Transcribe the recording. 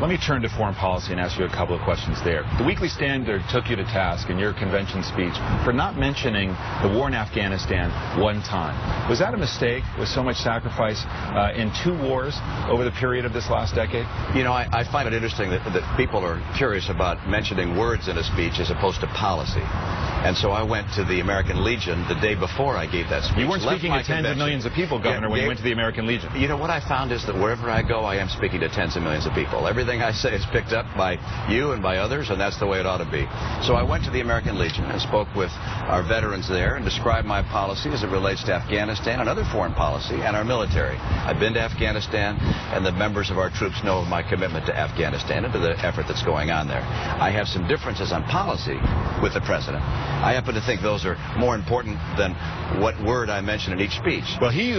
Let me turn to foreign policy and ask you a couple of questions there. The Weekly Standard took you to task in your convention speech for not mentioning the war in Afghanistan one time. Was that a mistake with so much sacrifice in 2 wars over the period of this last decade? You know, I find it interesting that people are curious about mentioning words in a speech as opposed to policy. And so I went to the American Legion the day before I gave that speech. You weren't speaking to tens of millions of people, Governor, when you went to the American Legion. You know, what I found is that wherever I go, I am speaking to tens of millions of people. Everything I say is picked up by you and by others, and that's the way it ought to be. So I went to the American Legion and spoke with our veterans there and described my policy as it relates to Afghanistan and other foreign policy and our military. I've been to Afghanistan, and the members of our troops know of my commitment to Afghanistan and to the effort that's going on there. I have some differences on policy with the president. I happen to think those are more important than what word I mention in each speech. Well, he